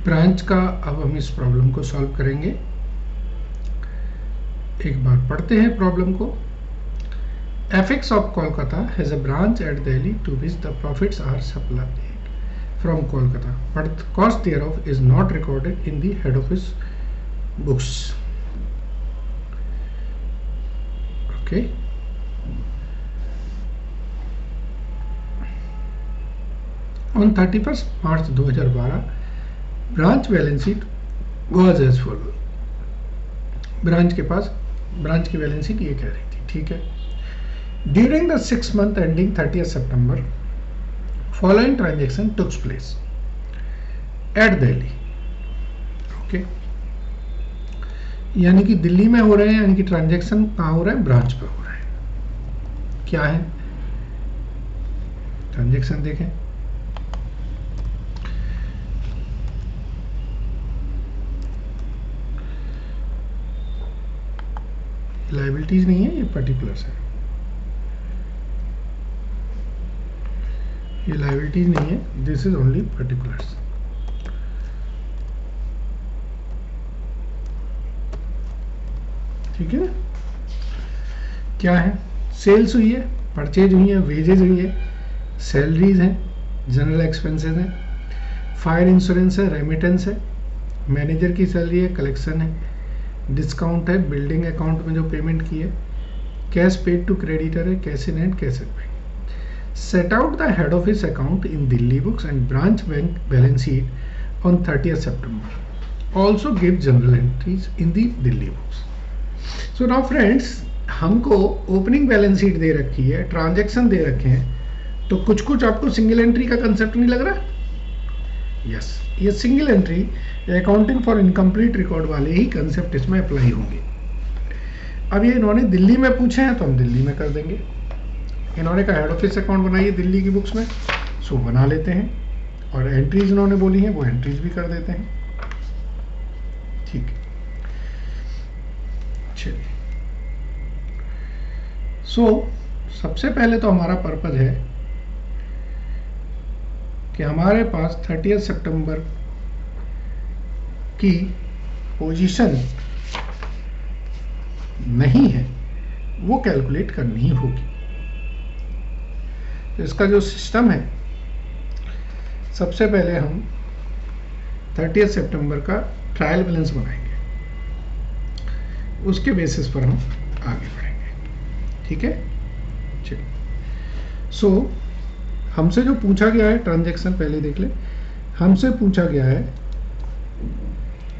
Branch का अब हम इस प्रॉब्लम को सॉल्व करेंगे। एक बार पढ़ते हैं प्रॉब्लम को। FX of Kolkata has a branch at Delhi to which the profits are supplied from Kolkata, but the cost thereof is not recorded in the head office books. Okay. On 31st March 2012, branch balance sheet was as follows. Branch की balance sheet ये कह रही थी, ठीक है। During the 6 month ending 30th September, following transaction takes place at Delhi. Okay, यानी कि दिल्ली में हो रहे हैं, यानी कि ट्रांजेक्शन कहाँ हो रहा है? ब्रांच पे हो रहा है। क्या है ट्रांजेक्शन? देखें, लायबिलिटीज नहीं है, ये पर्टिकुलर्स है। ये लायबिलिटीज नहीं है, दिस इज ओनली पर्टिकुलर्स। ठीक है ना? क्या है? सेल्स हुई है, परचेज हुई है, वेजेज हुई है, सैलरीज हैं, जनरल एक्सपेंसेस हैं, फायर इंश्योरेंस है, रेमिटेंस है, मैनेजर की सैलरी है, कलेक्शन है, डिस्काउंट है, बिल्डिंग अकाउंट में जो पेमेंट की है, कैश पेड टू क्रेडिटर है, cash in hand, cash at bank. Set out the head office account in Delhi books and branch bank balance sheet on 30th September. Also give general entries in the Delhi books. So now friends, हमको opening balance sheet दे रखी है, transaction दे रखे हैं, तो कुछ कुछ आपको single entry का कंसेप्ट नहीं लग रहा? यस, ये single entry accounting for incomplete record वाले ही कंसेप्ट इसमें अप्लाई होंगे। अब ये इन्होंने दिल्ली में पूछे हैं तो हम दिल्ली में कर देंगे। इन्होंने कहा हेड ऑफिस अकाउंट बनाइए दिल्ली की बुक्स में, सो बना लेते हैं, और एंट्रीज इन्होंने बोली हैं वो एंट्रीज भी कर देते हैं। ठीक है, चलिए। सो सबसे पहले तो हमारा पर्पज है कि हमारे पास 30th September की पोजीशन नहीं है, वो कैलकुलेट करनी होगी। तो इसका जो सिस्टम है, सबसे पहले हम 30th September का ट्रायल बैलेंस बनाएंगे, उसके बेसिस पर हम आगे बढ़ेंगे। ठीक है, चलिए। सो हमसे जो पूछा गया है ट्रांजैक्शन, पहले देख ले। हमसे पूछा गया है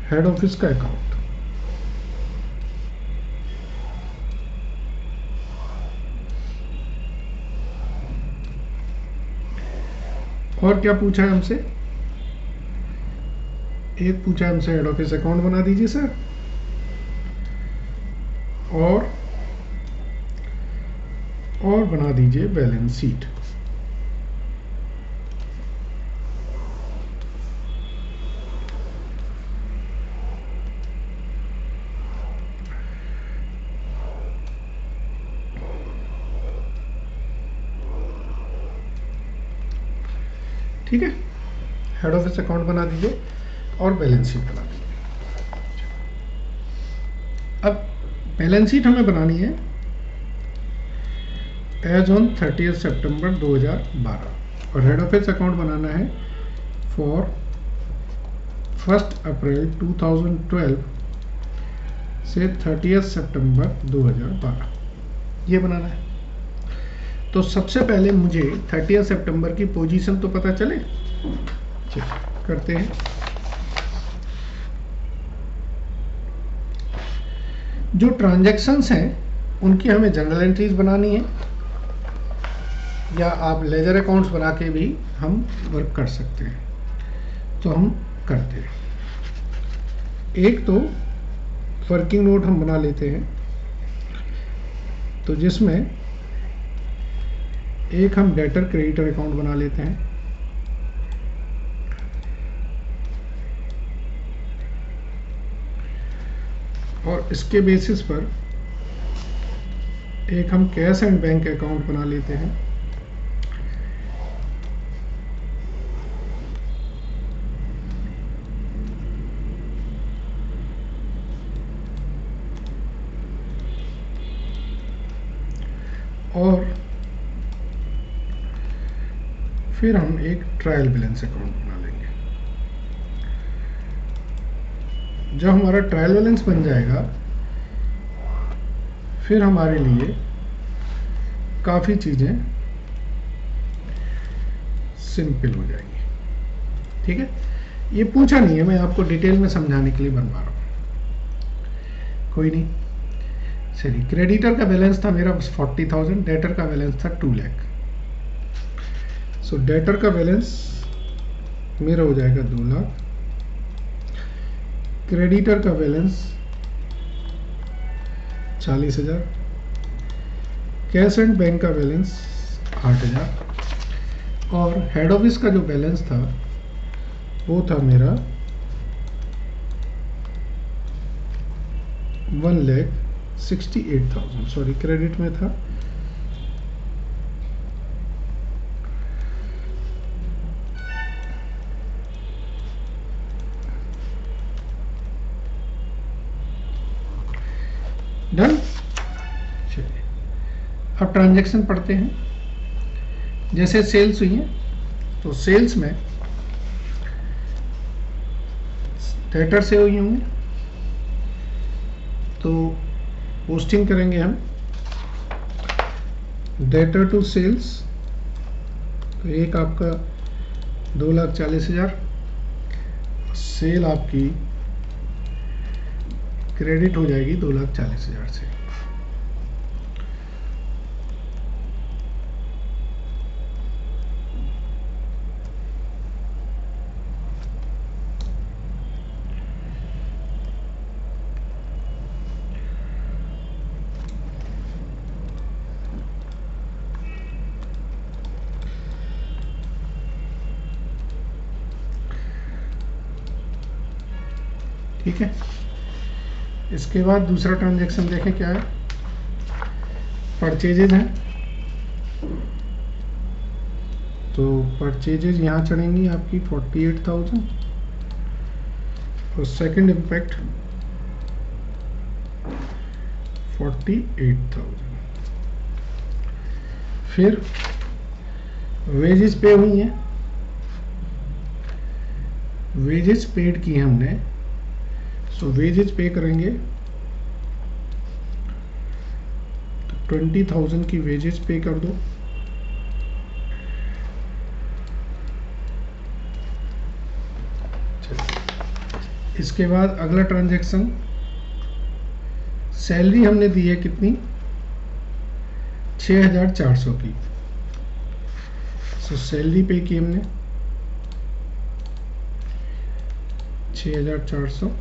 हेड ऑफिस का अकाउंट, और क्या पूछा है हमसे? एक पूछा है हमसे हेड ऑफिस अकाउंट बना दीजिए सर, और बना दीजिए बैलेंस शीट। ठीक है, हेड ऑफिस अकाउंट बना दीजिए और बैलेंस शीट बना दीजिए। अब बैलेंस शीट हमें बनानी है एज ऑन 30th September 2012, और हेड ऑफिस अकाउंट बनाना है फॉर 1st April 2012 से 30th September 2012, ये बनाना है। तो सबसे पहले मुझे 30th September की पोजीशन तो पता चले, करते हैं। जो ट्रांजैक्शंस हैं उनकी हमें जनरल एंट्रीज बनानी है, या आप लेजर अकाउंट्स बना के भी हम वर्क कर सकते हैं। तो हम करते हैं, एक तो वर्किंग नोट हम बना लेते हैं, तो जिसमें एक हम डेटर क्रेडिटर अकाउंट बना लेते हैं, और इसके बेसिस पर एक हम कैश एंड बैंक अकाउंट बना लेते हैं, और फिर हम एक ट्रायल बैलेंस अकाउंट बना लेंगे। जब हमारा ट्रायल बैलेंस बन जाएगा फिर हमारे लिए काफ़ी चीज़ें सिंपल हो जाएंगी। ठीक है, ये पूछा नहीं है, मैं आपको डिटेल में समझाने के लिए बनवा रहा हूँ, कोई नहीं। चलिए, क्रेडिटर का बैलेंस था मेरा 40,000, डेटर का बैलेंस था 2 लाख। सो डेटर का बैलेंस मेरा हो जाएगा 2 लाख, क्रेडिटर का बैलेंस 40,000, कैश एंड बैंक का बैलेंस 8,000 और हेड ऑफिस का जो बैलेंस था वो था मेरा 1,68,000, सॉरी क्रेडिट में था। डन। चलिए अब ट्रांजैक्शन पढ़ते हैं। जैसे सेल्स हुई है तो सेल्स में डेटर से हुई होंगी तो पोस्टिंग करेंगे हम डेटर टू सेल्स। तो एक आपका 2,40,000, सेल आपकी क्रेडिट हो जाएगी 2,40,000 से। ठीक है, इसके बाद दूसरा ट्रांजैक्शन देखें क्या है। परचेजेज हैं तो परचेजेज यहाँ चढ़ेंगी आपकी 48,000 और सेकंड इम्पैक्ट 48,000। फिर वेजेस पे हुई हैं, वेजेस पेड की हमने, सो वेजेस पे करेंगे तो 20,000 की वेजेस पे कर दो। इसके बाद अगला ट्रांजैक्शन, सैलरी हमने दी है कितनी, 6,400 की। सो सैलरी पे की हमने 6,400,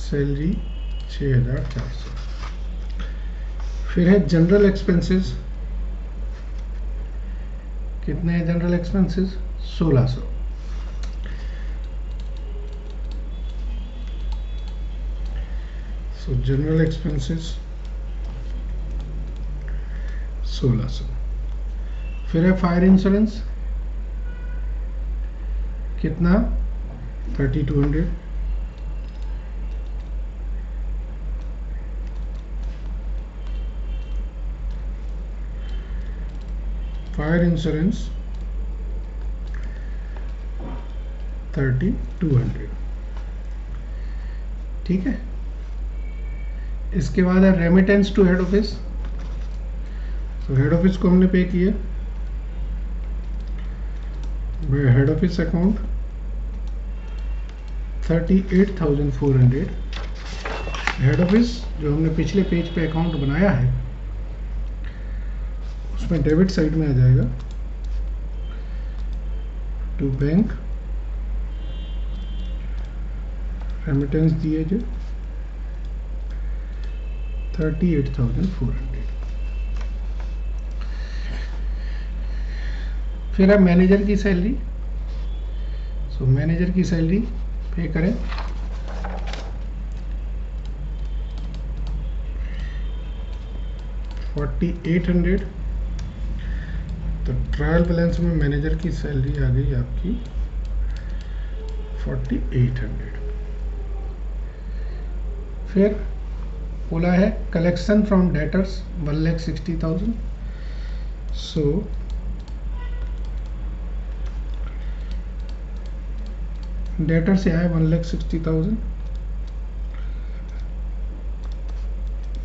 सैलरी 6,400। फिर है जनरल एक्सपेंसेस, कितने हैं जनरल एक्सपेंसेस, 1,600। सो जनरल एक्सपेंसेस 1,600। फिर है फायर इंश्योरेंस, कितना, 3,200। Fire insurance 3,200। ठीक है, इसके बाद है रेमिटेंस टू हेड ऑफिस। तो हेड ऑफिस को हमने पे किया, head office account 38,400। Head office जो हमने पिछले पेज पे अकाउंट बनाया है उसमें डेबिट साइड में आ जाएगा टू बैंक, रेमिटेंस दिए जो 38,400। फिर है मैनेजर की सैलरी। सो मैनेजर की सैलरी पे करें 4,800। तो ट्रायल बैलेंस में मैनेजर की सैलरी आ गई आपकी 4,800। फिर बोला है collection from debtors 1,60,000। So debtor से आया 1,60,000,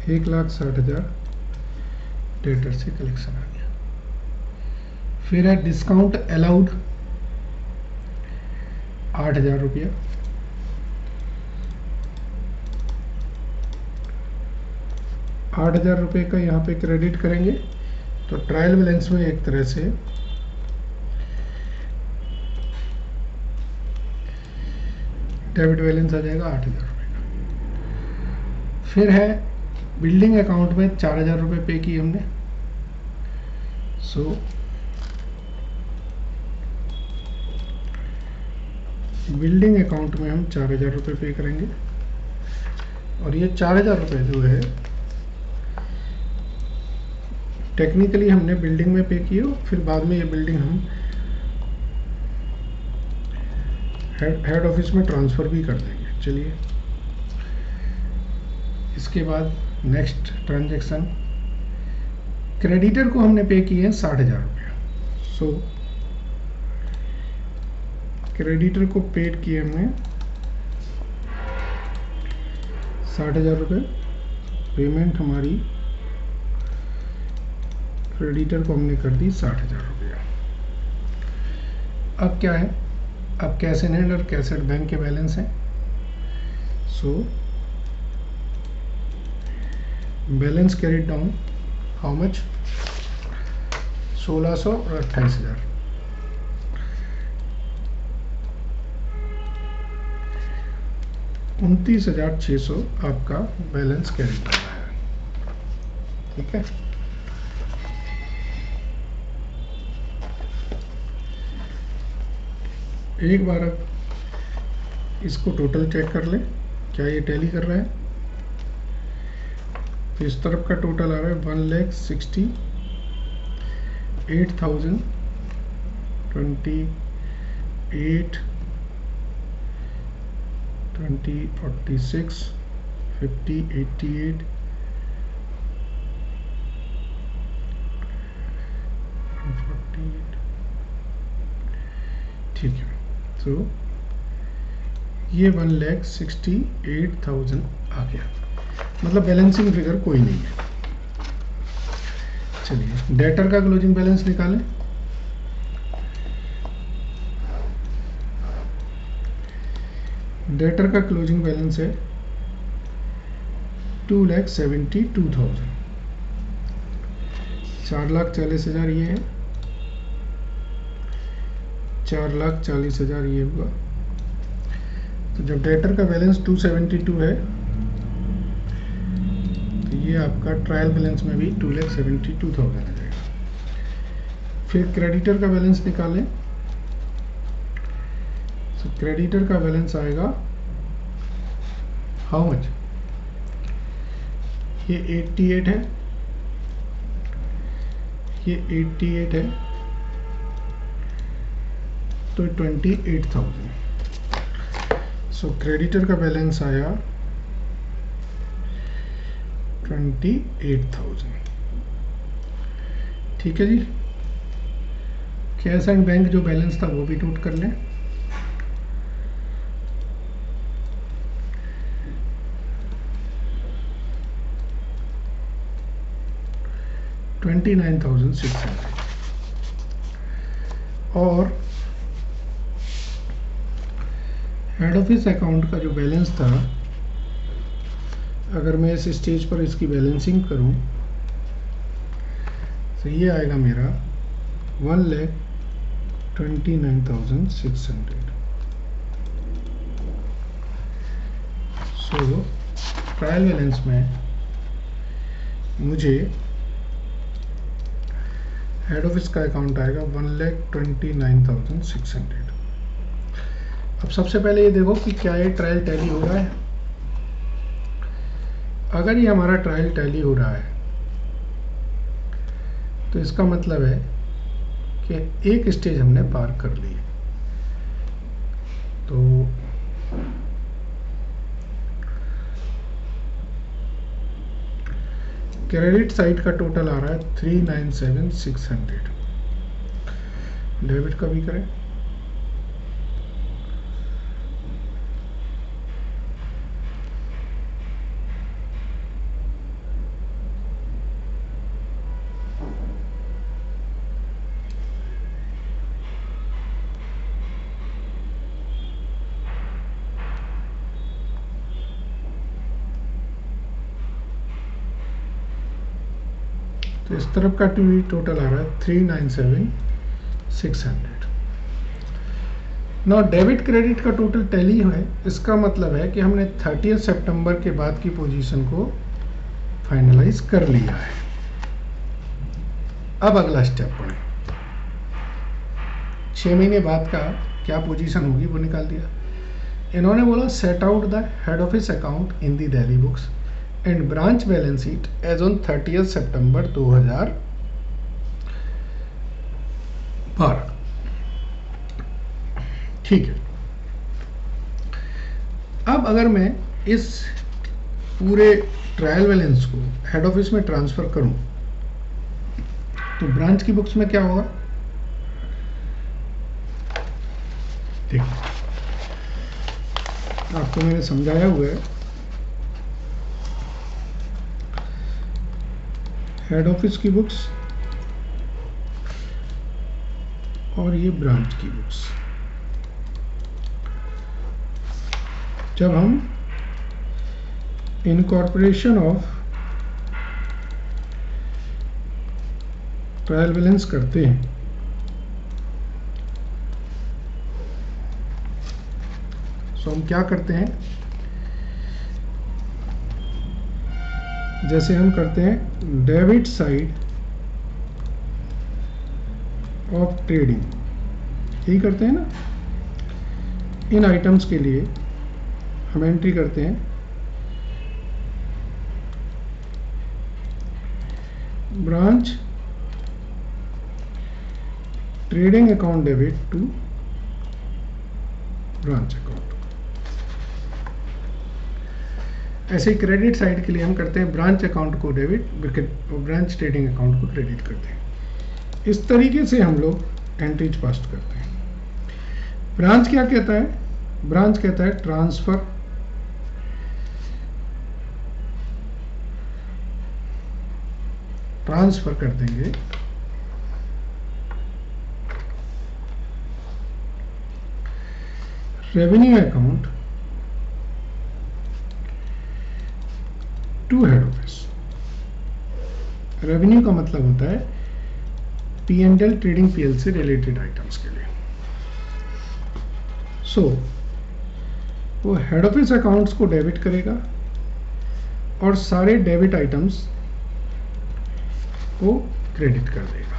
1,60,000 डेटर से कलेक्शन आ गया। फिर है डिस्काउंट अलाउड 8,000 रुपया, ₹8,000 का यहाँ पे क्रेडिट करेंगे तो ट्रायल बैलेंस में एक तरह से डेबिट बैलेंस आ जाएगा 8,000 रुपये का। फिर है बिल्डिंग अकाउंट में 4,000 रुपये पे किए हमने। सो बिल्डिंग अकाउंट में हम 4,000 रुपये पे करेंगे और ये 4,000 रुपये जो है टेक्निकली हमने बिल्डिंग में पे किए, फिर बाद में ये बिल्डिंग हम हेड ऑफिस में ट्रांसफ़र भी कर देंगे। चलिए इसके बाद नेक्स्ट ट्रांजैक्शन, क्रेडिटर को हमने पे किए हैं 60,000 रुपया। सो क्रेडिटर को पेड किए हमने 60,000 रुपये, पेमेंट हमारी क्रेडिटर को हमने कर दी 60,000 रुपया। अब क्या है, अब कैश इन हैंड और कैश एट बैंक के बैलेंस हैं। So balance carried down how much, 1,600 और 28,000। $29,600 आपका बैलेंस कैरी करना है। ठीक है, एक बार अब इसको टोटल चेक कर लें क्या ये टैली कर रहा है। तो इस तरफ का टोटल आ रहा है 1,68,000, 28, 20, 46, 50, 88, 148। ठीक है, तो ये 1,68,000 आ गया, मतलब बैलेंसिंग फिगर कोई नहीं है। चलिए डेटर का क्लोजिंग बैलेंस निकालें। डेटर का क्लोजिंग बैलेंस है 2,72,000, 4,40,000 ये है, 4,40,000 ये हुआ। तो जब डेटर का बैलेंस 272 है तो ये आपका ट्रायल बैलेंस में भी 2,72,000 आ जाएगा। फिर क्रेडिटर का बैलेंस निकालें। तो क्रेडिटर का बैलेंस आएगा हाउ मच, ये 88 है, ये 88 है, तो 28,000। सो क्रेडिटर का बैलेंस आया 28,000। ठीक है जी, कैश एंड बैंक जो बैलेंस था वो भी नोट कर लें। $29,600 और हेड ऑफिस अकाउंट का जो बैलेंस था, अगर मैं इस स्टेज पर इसकी बैलेंसिंग करूं तो ये आएगा मेरा 1,29,600। सो ट्रायल बैलेंस में मुझे हेड ऑफिस का अकाउंट आएगा 1,29,600। अब सबसे पहले ये देखो कि क्या ये ट्रायल टैली हो रहा है। अगर ये हमारा ट्रायल टैली हो रहा है तो इसका मतलब है कि एक स्टेज हमने पार कर ली। तो क्रेडिट साइड का टोटल आ रहा है 397,600। डेबिट का भी करें। तो इस तरफ का टोटल आ रहा है 397,600। ना डेबिट क्रेडिट का टोटल टैली है, इसका मतलब है कि हमने 30 सितंबर के बाद की पोजीशन को फाइनलाइज कर लिया है। अब अगला स्टेप पढ़ें। 6 महीने बाद का क्या पोजीशन होगी वो निकाल दिया। इन्होंने बोला set out the head office account in the Delhi books and branch balance sheet as on 30 September 2012। ठीक है। अब अगर मैं इस पूरे ट्रायल बैलेंस को हेड ऑफिस में ट्रांसफर करूं तो ब्रांच की बुक्स में क्या होगा? देखिए, आपको मैंने समझाया हुआ है। हेड ऑफिस की बुक्स और ये ब्रांच की बुक्स। जब हम इनकॉर्पोरेशन ऑफ ट्रायल बैलेंस करते हैं तो हम क्या करते हैं, जैसे हम करते हैं डेबिट साइड ऑफ ट्रेडिंग, यही करते हैं ना। इन आइटम्स के लिए हम एंट्री करते हैं branch trading account debit to branch account. ऐसे ही क्रेडिट साइड के लिए हम करते हैं ब्रांच अकाउंट को डेबिट, ब्रांच ट्रेडिंग अकाउंट को क्रेडिट करते हैं। इस तरीके से हम लोग एंट्रीज पास करते हैं। ब्रांच क्या कहता है? ब्रांच कहता है ट्रांसफर कर देंगे revenue account to head office. Revenue का मतलब होता है P&L ट्रेडिंग PL से रिलेटेड आइटम्स के लिए। सो वो हेड ऑफिस अकाउंट्स को डेबिट करेगा और सारे डेबिट आइटम्स को क्रेडिट कर देगा।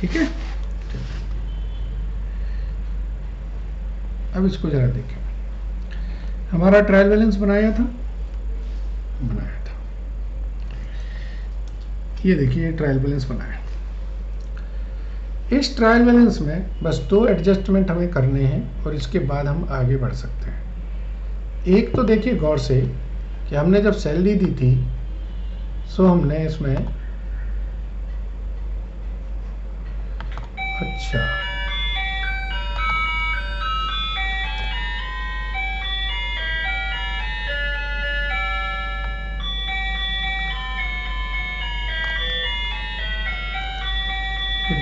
ठीक है। अब इसको जरा देखें। हमारा ट्रायल बैलेंस बनाया था। ये देखिए ट्रायल बैलेंस बनाया। इस ट्रायल बैलेंस में बस 2 एडजस्टमेंट हमें करने हैं और इसके बाद हम आगे बढ़ सकते हैं। एक तो देखिए गौर से कि हमने जब सैलरी दी थी सो हमने इसमें अच्छा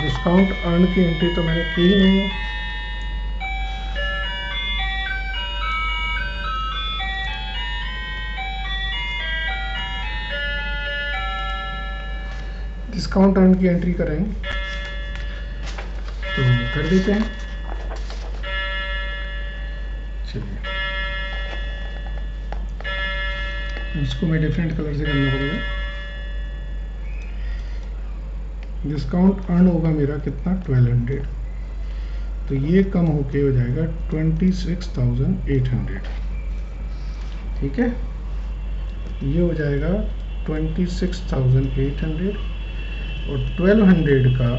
डिस्काउंट अर्न की एंट्री तो मैंने की ही नहीं है। डिस्काउंट अर्न की एंट्री करें तो कर देते हैं। चलिए इसको मैं डिफरेंट कलर से करना पड़ेगा। डिस्काउंट अर्न होगा मेरा कितना 1200, तो ये कम होके हो जाएगा 26,800। ठीक है, ये हो जाएगा 26,800 और 1200 का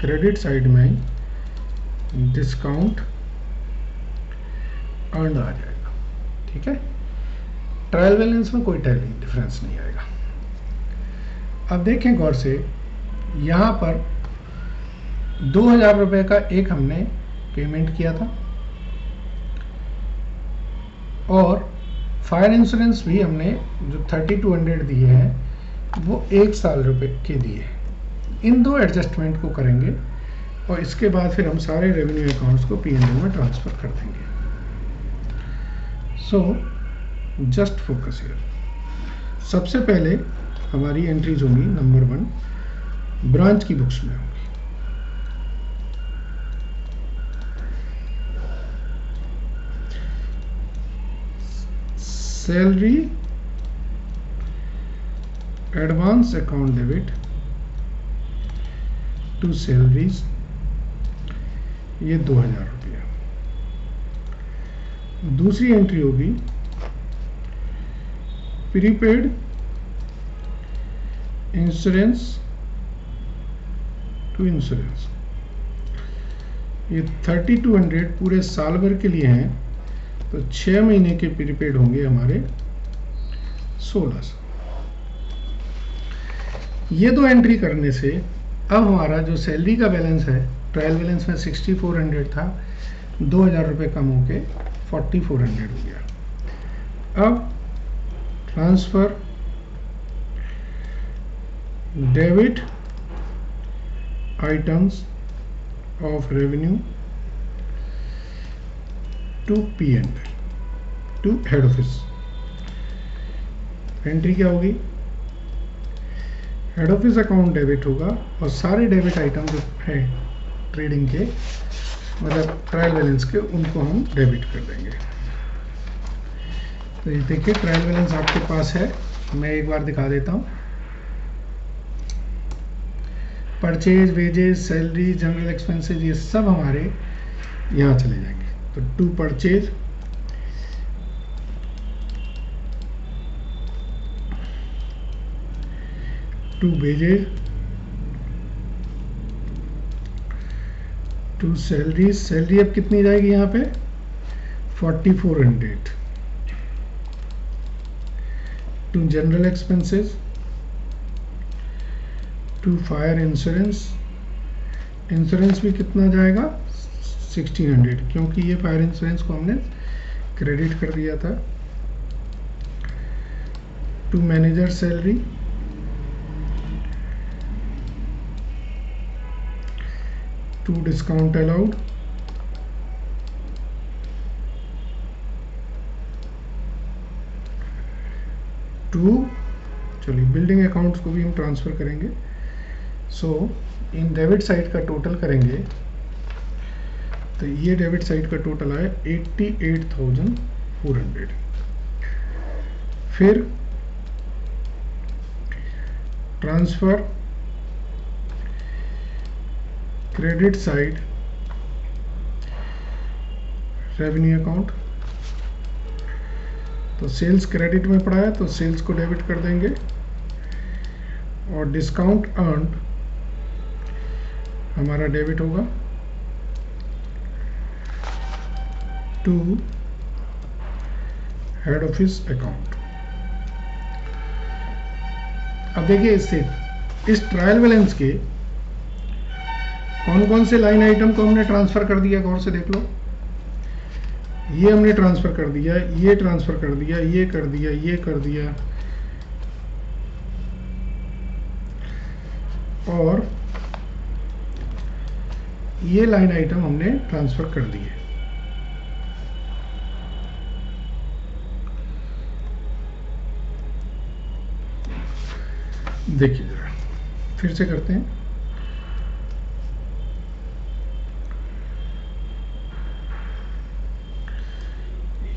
क्रेडिट साइड में डिस्काउंट अर्न आ जाएगा। ठीक है, ट्रायल बैलेंस में कोई डिफरेंस नहीं आएगा। अब देखें गौर से, यहाँ पर 2000 रुपये का एक हमने पेमेंट किया था और फायर इंश्योरेंस भी हमने जो 3200 दिए हैं वो 1 साल रुपए के दिए। इन दो एडजस्टमेंट को करेंगे और इसके बाद फिर हम सारे रेवेन्यू अकाउंट्स को P&L में ट्रांसफ़र कर देंगे। So just focus here. सबसे पहले हमारी एंट्रीज होंगी नंबर 1 ब्रांच की बुक्स में होंगी। Salary advance account debit to salaries, ये 2000 रुपया। दूसरी एंट्री होगी प्रीपेड इंश्योरेंस टू इंश्योरेंस, ये 3200 पूरे साल भर के लिए हैं, तो 6 महीने के प्रीपेड होंगे हमारे 1600। ये दो एंट्री करने से अब हमारा जो सैलरी का बैलेंस है, ट्रायल बैलेंस में 6400 था, 2000 रुपये कम होके 4400 हो गया। अब transfer debit items of revenue to P&L to head office. Entry क्या होगी? हेड ऑफिस अकाउंट डेबिट होगा और सारे डेबिट आइटम जो है ट्रेडिंग के, मतलब ट्रायल बैलेंस के, उनको हम डेबिट कर देंगे। तो ये देखिए ट्रायल बैलेंस आपके पास है, मैं एक बार दिखा देता हूँ। Purchase, wages, salary, general expenses, ये सब हमारे यहाँ चले जाएंगे। तो to purchase, to wages, to salary, salary अब कितनी जाएगी यहाँ पे? 4400। To general expenses, to fire insurance, insurance भी कितना जाएगा? 1600, क्योंकि ये फायर इंश्योरेंस को हमने क्रेडिट कर दिया था। To manager salary, to discount allowed, to, चलिए बिल्डिंग अकाउंट्स को भी हम ट्रांसफर करेंगे। सो इन डेबिट साइड का टोटल करेंगे तो ये डेबिट साइड का टोटल आया 88,400। फिर transfer credit side revenue account, तो सेल्स क्रेडिट में पड़ा है तो सेल्स को डेबिट कर देंगे और डिस्काउंट अर्न्ड हमारा डेबिट होगा टू हेड ऑफिस अकाउंट। अब देखिए इससे इस ट्रायल बैलेंस के कौन कौन से लाइन आइटम को हमने ट्रांसफर कर दिया, गौर से देख लो। ये हमने ट्रांसफर कर दिया, ये ट्रांसफर कर दिया, ये कर दिया, ये कर दिया, और ये लाइन आइटम हमने ट्रांसफर कर दिए। देखिए जरा फिर से करते हैं।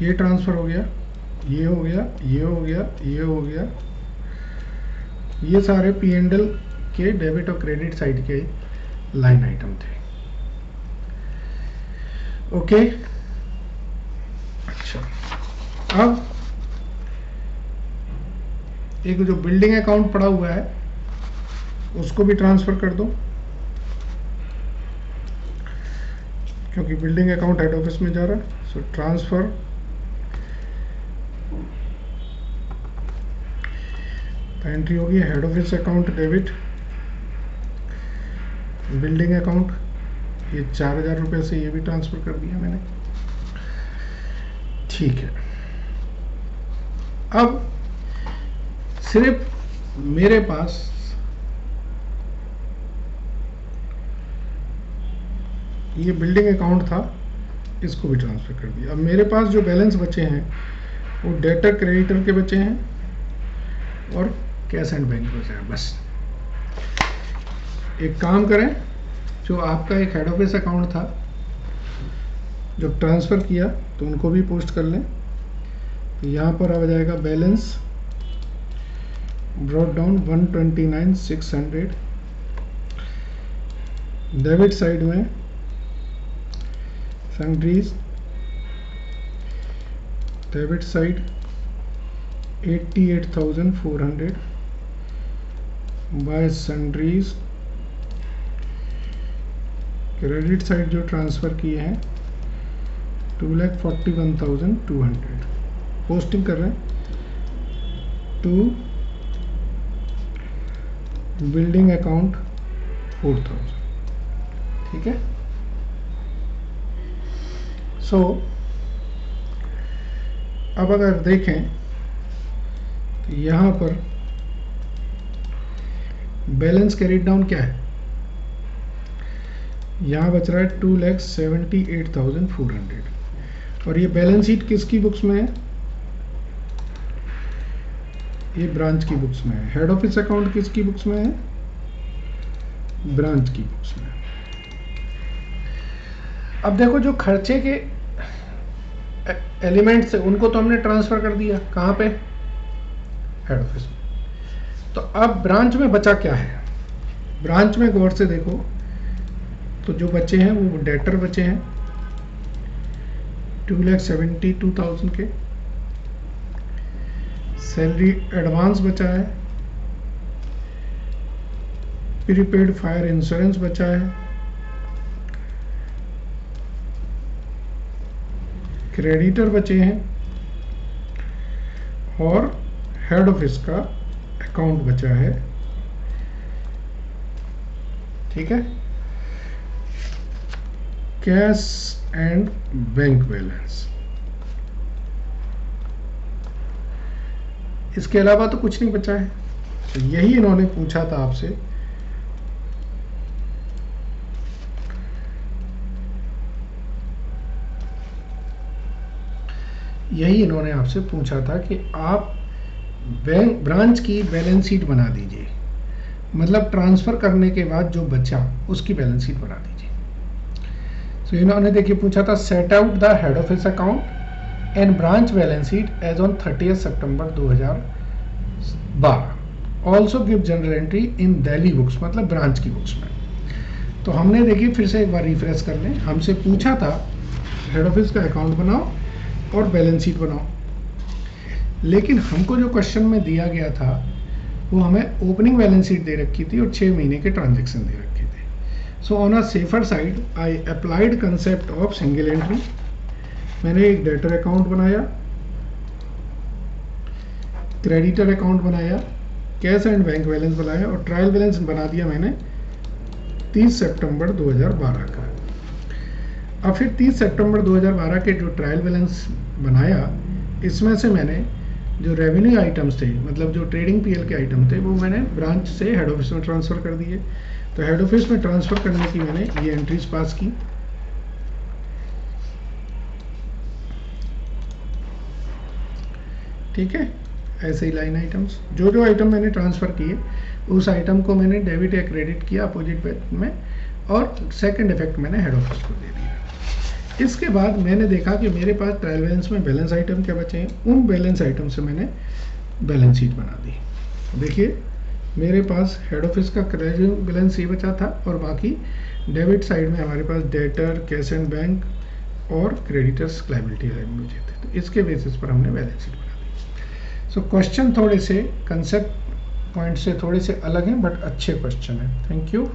ये ट्रांसफर हो गया, ये हो गया, ये हो गया, ये हो गया, ये सारे P&L के डेबिट और क्रेडिट साइड के लाइन आइटम थे। ओके, अच्छा अब एक जो बिल्डिंग अकाउंट पड़ा हुआ है उसको भी ट्रांसफर कर दो, क्योंकि बिल्डिंग अकाउंट हेड ऑफिस में जा रहा है। सो ट्रांसफर एंट्री होगी head office account debit, building account, ये 4000 रुपये से ये भी ट्रांसफ़र कर दिया मैंने। ठीक है, अब सिर्फ मेरे पास ये बिल्डिंग अकाउंट था, इसको भी ट्रांसफ़र कर दिया। अब मेरे पास जो बैलेंस बचे हैं वो डेटर क्रेडिटर के बचे हैं और कैश एंड बैंक बचे हैं। बस एक काम करें, जो आपका एक हेड ऑफिस अकाउंट था जो ट्रांसफ़र किया तो उनको भी पोस्ट कर लें। तो यहाँ पर आ जाएगा balance brought down 129,600। Debit side में sundries, debit side 88,400 by sundries. Credit side जो ट्रांसफ़र किए हैं 2,41,200 पोस्टिंग कर रहे हैं टू बिल्डिंग अकाउंट 4,000। ठीक है, सो अब अगर देखें तो यहाँ पर बैलेंस कैरिड डाउन क्या है, यहाँ बच रहा है 2,78,400। और ये बैलेंस शीट किसकी बुक्स में है, ये ब्रांच की बुक्स में है। हेड ऑफिस अकाउंट किसकी बुक्स में है, ब्रांच की बुक्स में है। अब देखो जो खर्चे के एलिमेंट्स है उनको तो हमने ट्रांसफर कर दिया, कहाँ पे, हेड ऑफिस में। तो अब ब्रांच में बचा क्या है, ब्रांच में गौर से देखो तो जो बचे हैं वो डेटर बचे हैं 2,72,000 के। सैलरी एडवांस बचा है, प्रीपेड फायर इंश्योरेंस बचा है, क्रेडिटर बचे हैं और हेड ऑफिस का अकाउंट बचा है। ठीक है, कैश एंड बैंक बैलेंस, इसके अलावा तो कुछ नहीं बचा है। तो यही इन्होंने पूछा था आपसे, यही इन्होंने आपसे पूछा था कि आप बैंक ब्रांच की बैलेंस शीट बना दीजिए, मतलब ट्रांसफर करने के बाद जो बचा उसकी बैलेंस शीट बना दीजिए। तो इन्होंने देखिए पूछा था set out the head office account and branch balance sheet as on 30 September 2012, also give general entry in Delhi books, मतलब ब्रांच की बुक्स में। तो हमने देखिए फिर से एक बार रिफ्रेश कर लें, हमसे पूछा था हेड ऑफिस का अकाउंट बनाओ और बैलेंस शीट बनाओ, लेकिन हमको जो क्वेश्चन में दिया गया था वो हमें ओपनिंग बैलेंस शीट दे रखी थी और 6 महीने के ट्रांजैक्शन दे रखे थे। So on a safer side I applied concept of single entry. मैंने एक डेटर अकाउंट बनाया, क्रेडिटर अकाउंट बनाया, कैश एंड बैंक बैलेंस बनाया और ट्रायल बैलेंस बना दिया मैंने 30 सितंबर 2012 का। अब फिर 30 सितंबर 2012 के जो ट्रायल बैलेंस बनाया, इसमें से मैंने जो रेवेन्यू आइटम्स थे, मतलब जो ट्रेडिंग पीएल के आइटम थे, वो मैंने ब्रांच से हेड ऑफिस में ट्रांसफ़र कर दिए। तो हेड ऑफिस में ट्रांसफ़र करने की मैंने ये एंट्रीज पास की। ठीक है, ऐसे ही लाइन आइटम्स, जो जो आइटम मैंने ट्रांसफ़र किए उस आइटम को मैंने डेबिट या क्रेडिट किया अपोजिट में, और सेकंड इफेक्ट मैंने हेड ऑफिस को दे दिया। इसके बाद मैंने देखा कि मेरे पास ट्रायल बैलेंस में बैलेंस आइटम क्या बचे हैं, उन बैलेंस आइटम से मैंने बैलेंस शीट बना दी। देखिए मेरे पास हेड ऑफिस का क्रेडिट बैलेंस ये बचा था और बाकी डेबिट साइड में हमारे पास डेटर, कैश एंड बैंक और क्रेडिटर्स लायबिलिटी बचे थे। तो इसके बेसिस पर हमने बैलेंस शीट बना दी। सो क्वेश्चन थोड़े से कंसेप्ट पॉइंट से थोड़े से अलग हैं, बट अच्छे क्वेश्चन हैं। Thank you.